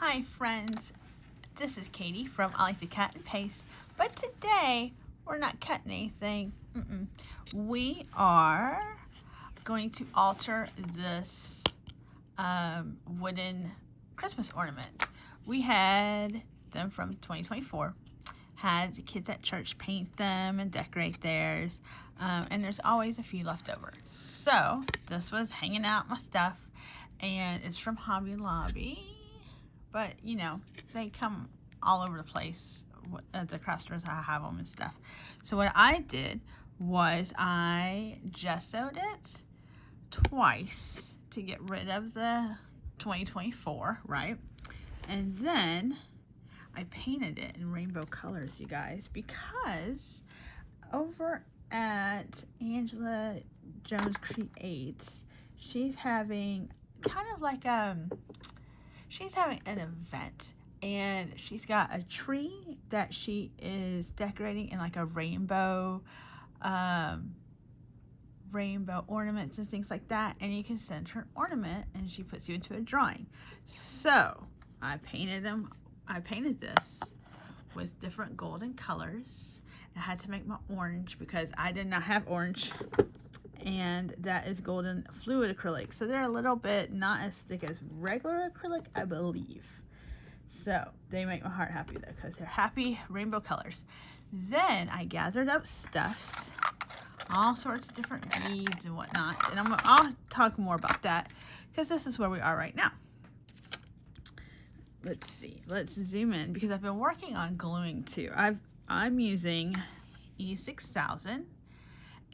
Hi friends, this is Katie from I Like to Cut and Paste, but today we're not cutting anything. We are going to alter this wooden Christmas ornament. We had them from 2024, had the kids at church paint them and decorate theirs, and there's always a few left over. So this was hanging out my stuff, and it's from Hobby Lobby. But, you know, they come all over the place at the craft stores. I have them and stuff. So what I did was I gessoed it twice to get rid of the 2024, right? And then I painted it in rainbow colors, you guys, because over at Angela Jones Creates, she's having kind of like she's having an event, and she's got a tree that she is decorating in like a rainbow ornaments and things like that, and you can send her an ornament and she puts you into a drawing. So I painted this with different golden colors. I had to make my orange because I did not have orange, and that is golden fluid acrylic, so they're a little bit not as thick as regular acrylic, I believe. So they make my heart happy though, because they're happy rainbow colors. Then I gathered up stuffs, all sorts of different beads and whatnot, and I'll talk more about that because this is where we are right now. Let's see, let's zoom in because I've been working on gluing too. I'm using E6000.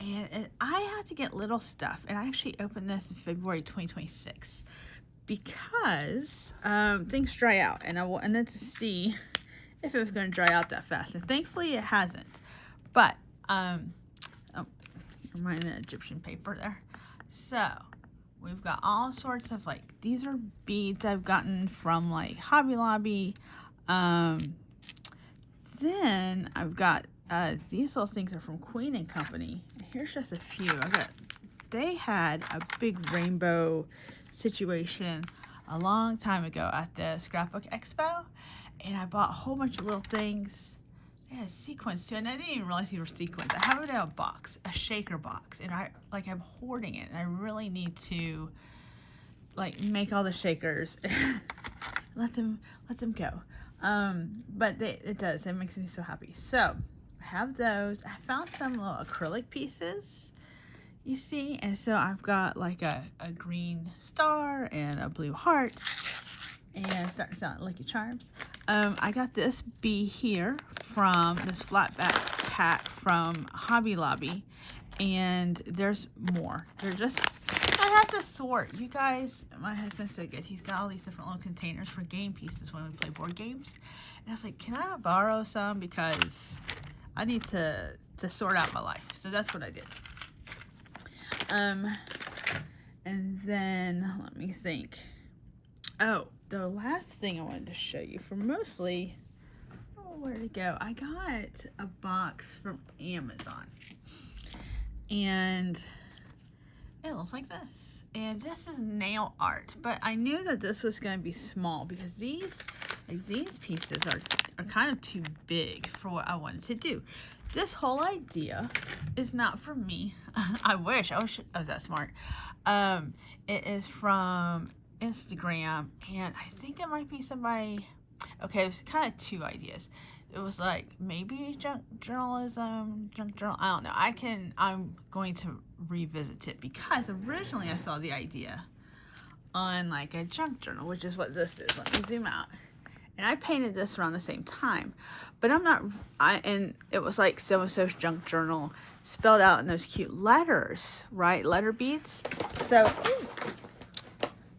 And I had to get little stuff, and I actually opened this in February 2026 because things dry out, and I wanted to see if it was going to dry out that fast, and thankfully it hasn't. But oh, remind the Egyptian paper there. So we've got all sorts of, like, these are beads I've gotten from like Hobby Lobby. Then I've got these little things are from Queen and Company. Here's just a few. They had a big rainbow situation a long time ago at the Scrapbook Expo, and I bought a whole bunch of little things. They had sequins too, and I didn't even realize these were sequins. I have it in a box, a shaker box, and I'm hoarding it, and I really need to like make all the shakers let them go. But it makes me so happy. So I have those. I found some little acrylic pieces, you see, and so I've got like a green star and a blue heart, and it's starting to sound like Lucky Charms. I got this bee here from this flat back pack from Hobby Lobby, and there's more. I have to sort. You guys, my husband's so good. He's got all these different little containers for game pieces when we play board games. And I was like, can I borrow some? Because I need to sort out my life. So that's what I did. And then, let me think. Oh, the last thing I wanted to show you for mostly, where'd it go? I got a box from Amazon. And it looks like this, and this is nail art, but I knew that this was going to be small because these pieces are kind of too big for what I wanted to do. This whole idea is not for me. I wish I was that smart. It is from Instagram, and I think it might be somebody. Okay, it was kind of two ideas. It was like maybe junk journal. I don't know. I'm going to revisit it because originally I saw the idea on like a junk journal, which is what this is. Let me zoom out. And I painted this around the same time, but and it was like so-and-so's junk journal spelled out in those cute letters, right? Letter beads. So,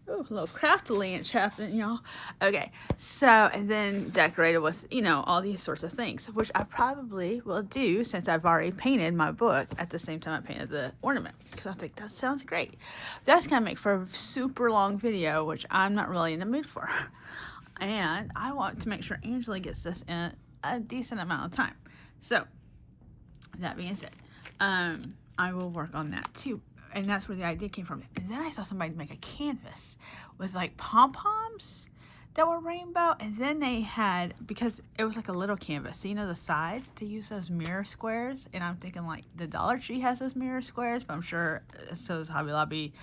ooh, a little craftily happening, y'all. Okay, so, and then decorated with, you know, all these sorts of things, which I probably will do since I've already painted my book at the same time I painted the ornament, because I think that sounds great. That's going to make for a super long video, which I'm not really in the mood for. And I want to make sure Angela gets this in a decent amount of time. So, that being said, I will work on that too. And that's where the idea came from. And then I saw somebody make a canvas with like pom-poms that were rainbow, and then they had, because it was like a little canvas, so you know the sides, they use those mirror squares, and I'm thinking like the Dollar Tree has those mirror squares, but I'm sure so does Hobby Lobby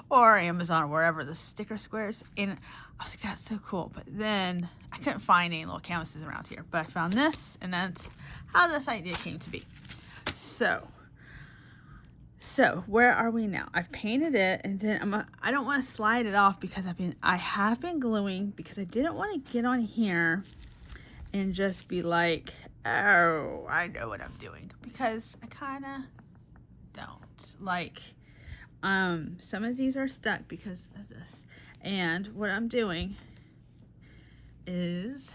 or Amazon or wherever, the sticker squares, and I was like, that's so cool. But then I couldn't find any little canvases around here, but I found this, and that's how this idea came to be. So where are we now? I've painted it, and then I don't want to slide it off because I have been gluing, because I didn't want to get on here and just be like, oh, I know what I'm doing, because I kind of don't. Like, some of these are stuck because of this, and what I'm doing is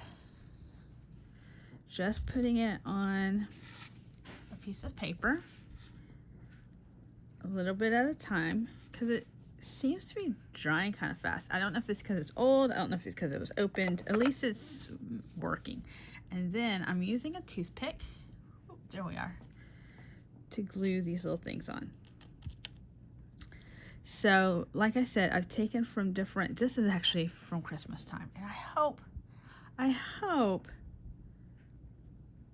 just putting it on a piece of paper, a little bit at a time, because it seems to be drying kind of fast. I don't know if it's because it's old, I don't know if it's because it was opened, at least it's working. And then I'm using a toothpick, oh, there we are, to glue these little things on. So like I said, I've taken from different, this is actually from Christmas time, and I hope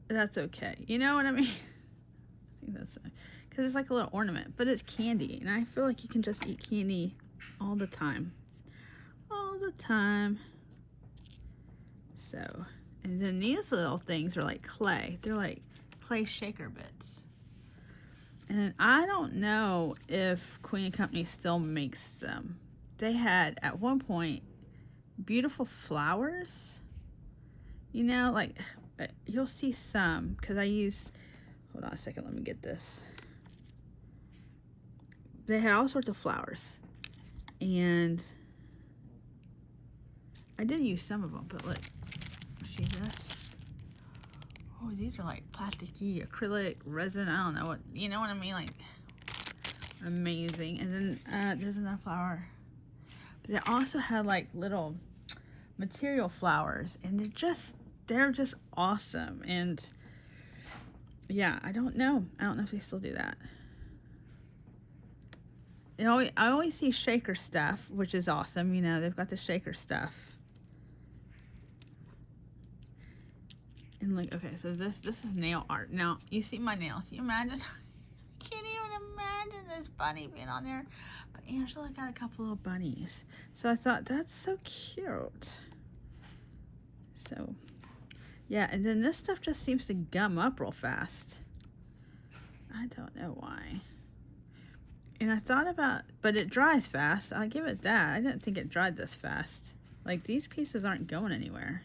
that's okay, you know what I mean? I think that's because it's like a little ornament, but it's candy, and I feel like you can just eat candy all the time. So, and then these little things are like clay. They're like clay shaker bits. And I don't know if Queen & Company still makes them. They had, at one point, beautiful flowers. You know, like, you'll see some, because I used, hold on a second, let me get this. They had all sorts of flowers, and I did use some of them, but look, see this? Oh, these are like plasticky, acrylic, resin, I don't know what, you know what I mean, like, amazing. And then there's another flower, but they also had like little material flowers, and they're just awesome. And yeah, I don't know if they still do that. You know, I always see shaker stuff, which is awesome. You know, they've got the shaker stuff. And like, okay, so this is nail art. Now, you see my nails. You imagine? I can't even imagine this bunny being on there. But Angela got a couple little bunnies. So I thought, that's so cute. So, yeah, and then this stuff just seems to gum up real fast. I don't know why. And I thought about, but it dries fast. I'll give it that. I didn't think it dried this fast. Like, these pieces aren't going anywhere.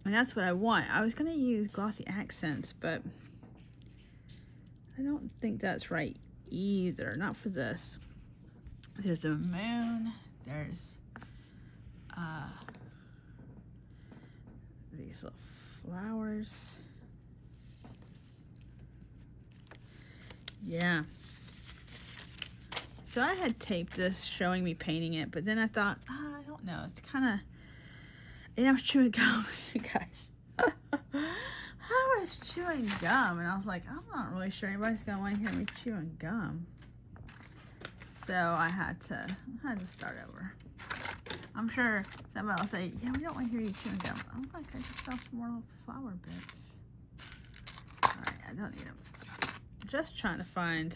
And that's what I want. I was going to use glossy accents, but I don't think that's right either. Not for this. There's a moon. There's these little flowers. Yeah. So I had taped this showing me painting it, but then I thought, I don't know, it's kind of, and I was chewing gum, you guys. I was chewing gum, and I was like, I'm not really sure anybody's going to want to hear me chewing gum. So I had to start over. I'm sure somebody will say, yeah, we don't want to hear you chewing gum. I'm like, I just saw some more little flower bits. All right, I don't need them. Just trying to find,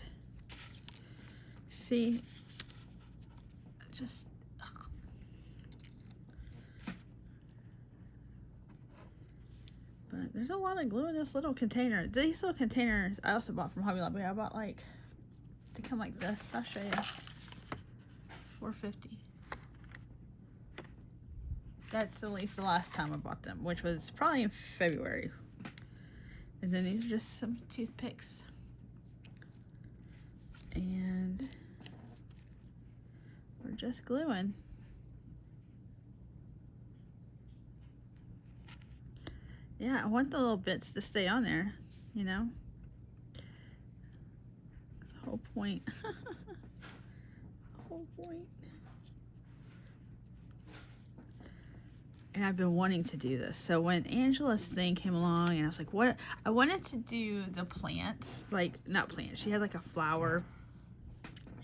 see, just, but there's a lot of glue in this little container. These little containers I also bought from Hobby Lobby. I bought like, they come like this. I'll show you. $4.50. That's at least the last time I bought them, which was probably in February. And then these are just some toothpicks. And we're just gluing. Yeah, I want the little bits to stay on there, you know? That's the whole point. The whole point. And I've been wanting to do this. So when Angela's thing came along, and I was like, what? I wanted to do the plants, like, not plants. She had like a flower,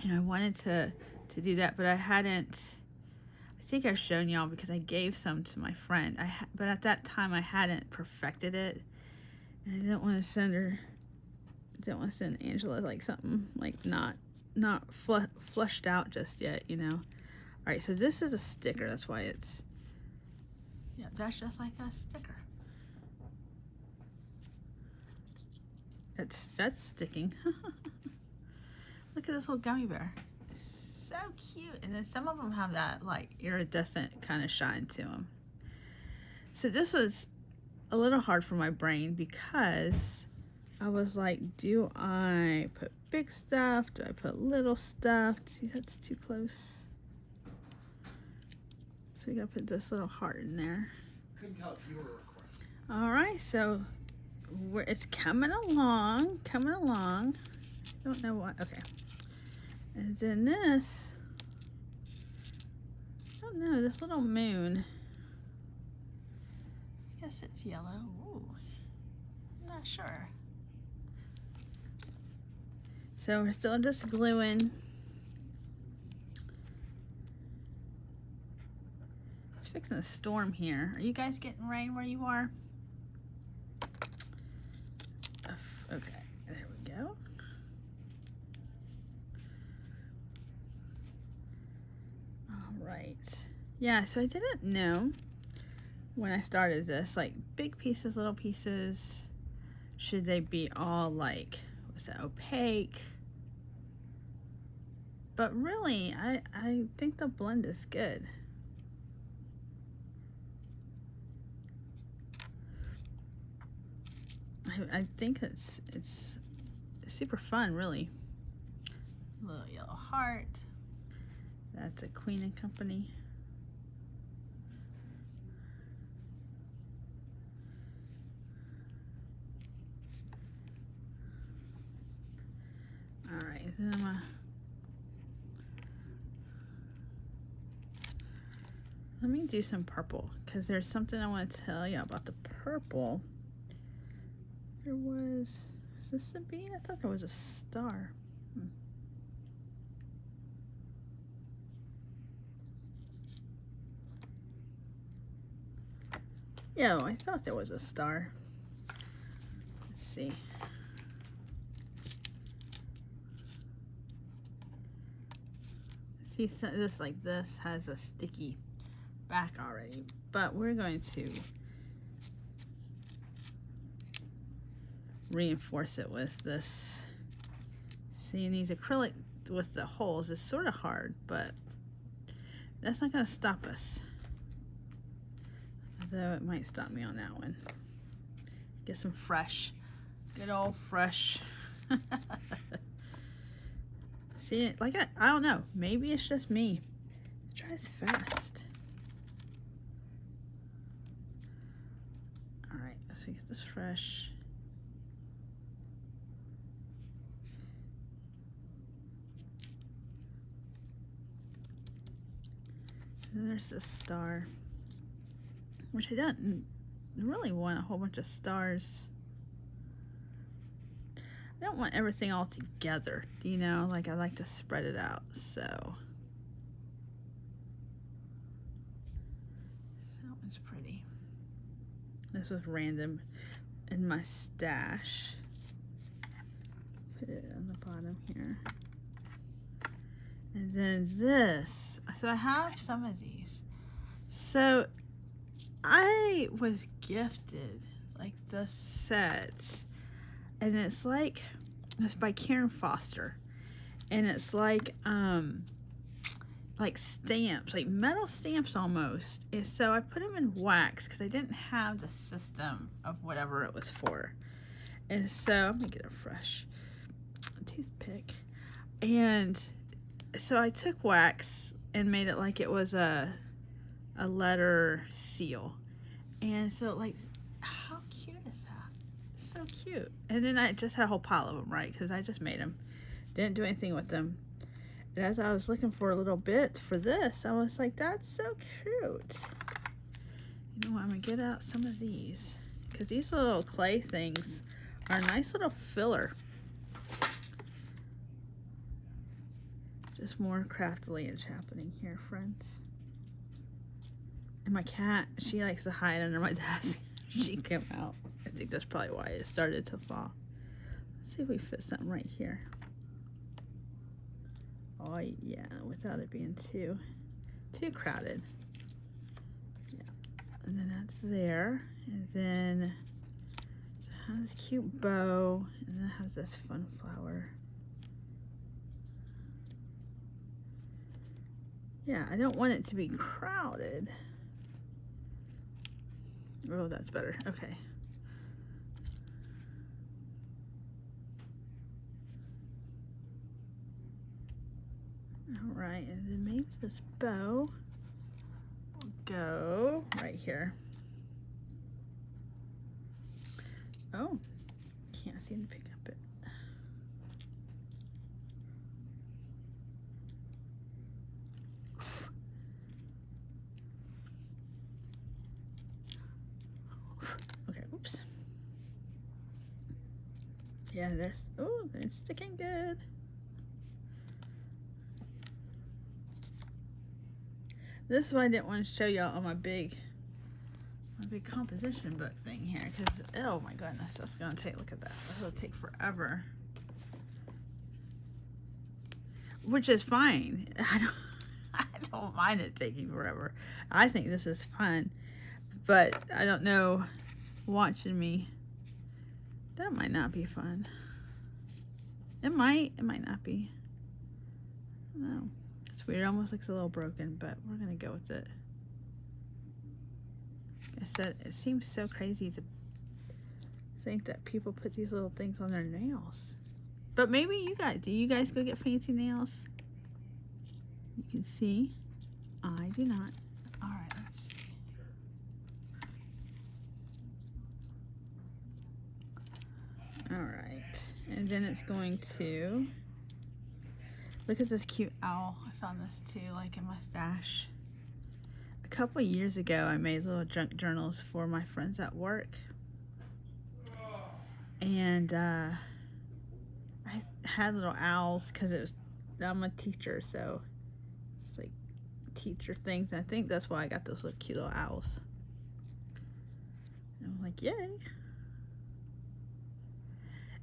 and I wanted to do that, but I think I've shown y'all because I gave some to my friend. But at that time I hadn't perfected it, and I didn't want to send her. Didn't want to send Angela like something like not flushed out just yet, you know. All right, so this is a sticker. That's why it's. Yeah, that's just like a sticker. That's sticking. Look at this little gummy bear. So cute. And then some of them have that like iridescent kind of shine to them. So this was a little hard for my brain because I was like, do I put big stuff? Do I put little stuff? See, that's too close. So we gotta put this little heart in there. Couldn't tell if you were recording. All right, so it's coming along. Don't know what. Okay. And then this, I don't know, this little moon. I guess it's yellow. Ooh, I'm not sure. So we're still just gluing. It's fixing a storm here. Are you guys getting rain where you are? Okay, there we go. All right. Yeah, so I didn't know when I started this, like big pieces, little pieces, should they be all like, what's that, opaque? But really, I think the blend is good. I think it's super fun, really. Little yellow heart. That's a Queen and Company. All right, then I'm gonna. Let me do some purple because there's something I want to tell you about the purple. There was this a bee? I thought there was a star. Yeah, I thought there was a star. Let's see. See, so this like this has a sticky back already, but we're going to reinforce it with this. See, and these acrylic with the holes is sort of hard, but that's not going to stop us. Though it might stop me on that one. Get some fresh, good old fresh. See, like I don't know, maybe it's just me. It dries fast. All right, let's get this fresh. And there's this star, which I don't really want a whole bunch of stars. I don't want everything all together, you know, like I like to spread it out, so. That one's pretty. This was random in my stash. Put it on the bottom here. And then this, so I have some of these. So I was gifted like the sets, and it's by Karen Foster, and it's like stamps, like metal stamps almost. And so I put them in wax because I didn't have the system of whatever it was for. And so I'm gonna get a fresh toothpick, and so I took wax and made it like it was a letter seal. And so, like, how cute is that? So cute. And then I just had a whole pile of them, right? Because I just made them. Didn't do anything with them. And as I was looking for a little bit for this, I was like, that's so cute. You know what? I'm going to get out some of these. Because these little clay things are a nice little filler. Just more crafty happening here, friends. And my cat, she likes to hide under my desk. She came out. I think that's probably why it started to fall. Let's see if we fit something right here. Oh yeah, without it being too crowded. Yeah, and then that's there, and then it has a cute bow, and then it has this fun flower. Yeah, I don't want it to be crowded. Oh, that's better. Okay. All right, and then maybe this bow will go right here. Oh, can't seem to pick up it. Okay, oops. Yeah, there's, oh, they're sticking good. This is why I didn't want to show y'all on my big composition book thing here, because oh my goodness, that's gonna take, look at that, that'll take forever. Which is fine. I don't mind it taking forever. I think this is fun, but I don't know, watching me, that might not be fun. It might not be. I don't know. It's weird, it almost looks a little broken, but we're gonna go with it. Like I said, it seems so crazy to think that people put these little things on their nails. But maybe you guys, do you guys go get fancy nails? You can see, I do not. All right, let's see. All right, and then it's going to, look at this cute owl. I found this too, like in my stash. A couple years ago, I made little junk journals for my friends at work. And I had little owls because I'm a teacher, so it's like teacher things. And I think that's why I got those little cute little owls. And I was like, yay.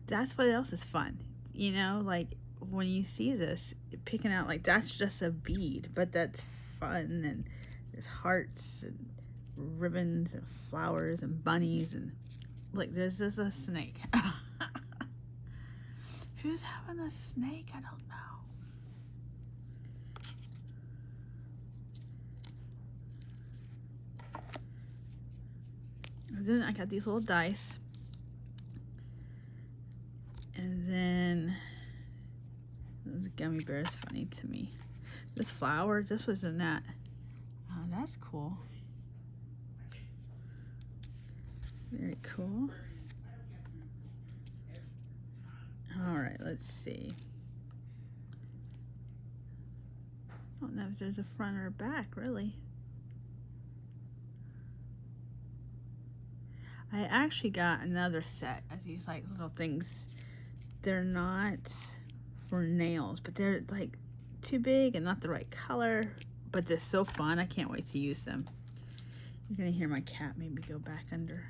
That's what else is fun. You know, like when you see this, picking out, like that's just a bead, but that's fun. And there's hearts and ribbons and flowers and bunnies. And look, there's just a snake. Who's having a snake? I don't know. And then I got these little dice. And then the gummy bear is funny to me. This flower, this was in that. Oh, that's cool. Very cool. All right, let's see. I don't know if there's a front or a back, really. I actually got another set of these like little things. They're not for nails, but they're like too big and not the right color, but they're so fun. I can't wait to use them. You're gonna hear my cat maybe go back under.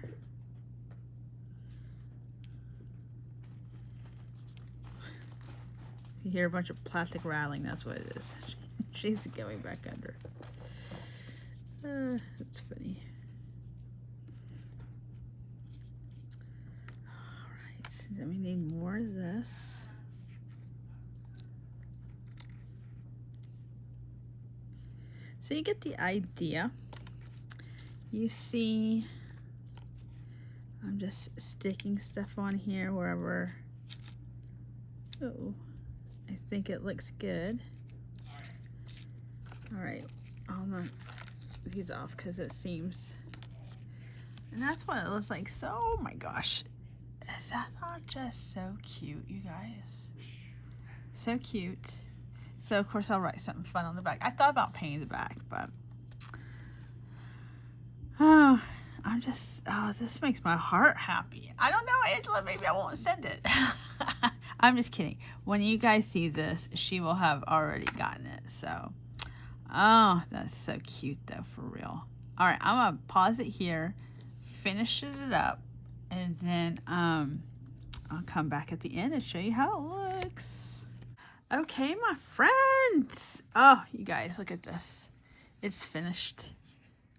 You hear a bunch of plastic rattling, that's what it is. She's going back under. That's funny. Alright, then we need more of this. So you get the idea. You see, I'm just sticking stuff on here wherever. Oh. I think it looks good. All right, I'll knock these off because it seems, and that's what it looks like. So, oh my gosh, is that not just so cute, you guys? So cute. So of course I'll write something fun on the back. I thought about painting the back, but oh, I'm just, oh, this makes my heart happy. I don't know, Angela, maybe I won't send it. I'm just kidding. When you guys see this, she will have already gotten it. So, oh, that's so cute though, for real. All right, I'm gonna pause it here, finish it up, and then I'll come back at the end and show you how it looks. Okay, my friends. Oh, you guys, look at this. It's finished.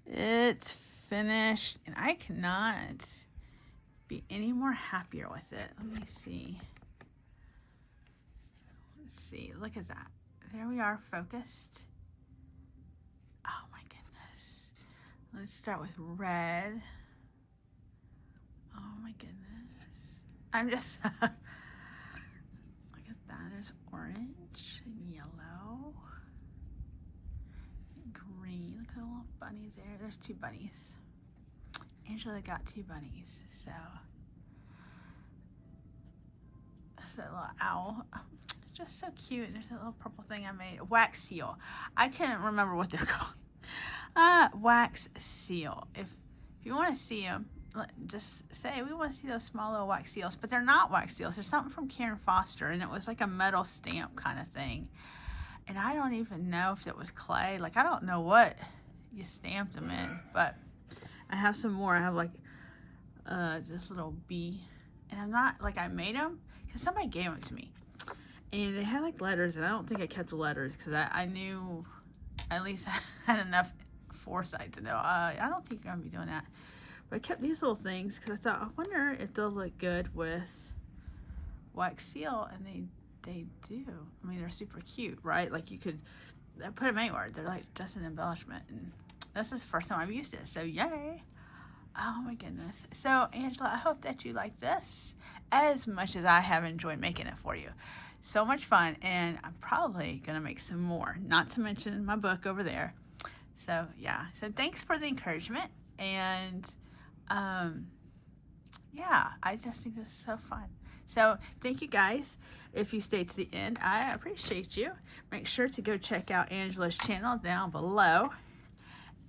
It's finished, and I cannot be any more happier with it. Let me see. Let's see. Look at that. There we are, focused. Oh my goodness. Let's start with red. Oh my goodness. I'm just look at that. There's orange and yellow. Green. Look at the little bunnies there. There's 2 bunnies. Angela got 2 bunnies, so there's that little owl. Just so cute. There's that little purple thing I made. Wax seal. I can't remember what they're called. Wax seal. If you want to see them, just say we want to see those small little wax seals, but they're not wax seals. There's something from Karen Foster, and it was like a metal stamp kind of thing. And I don't even know if it was clay. Like, I don't know what you stamped them in, but I have some more. I have like this little bee, and I'm not like I made them because somebody gave them to me, and they had like letters, and I don't think I kept the letters because I knew at least I had enough foresight to know I don't think I'm gonna be doing that. But I kept these little things because I thought, I wonder if they'll look good with wax seal, and they do. I mean, they're super cute, right? Like you could put them anywhere. They're like just an embellishment, and this is the first time I've used it, so yay. Oh my goodness. So Angela, I hope that you like this as much as I have enjoyed making it for you. So much fun, and I'm probably gonna make some more, not to mention my book over there. So yeah, so thanks for the encouragement, and yeah, I just think this is so fun. So thank you guys. If you stayed to the end, I appreciate you. Make sure to go check out Angela's channel down below.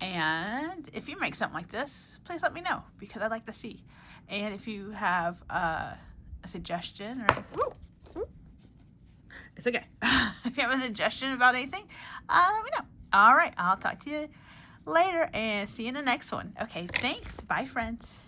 And if you make something like this, please let me know because I'd like to see. And if you have a suggestion or it's okay. If you have a suggestion about anything, let me know. All right, I'll talk to you later and see you in the next one. Okay, thanks. Bye, friends.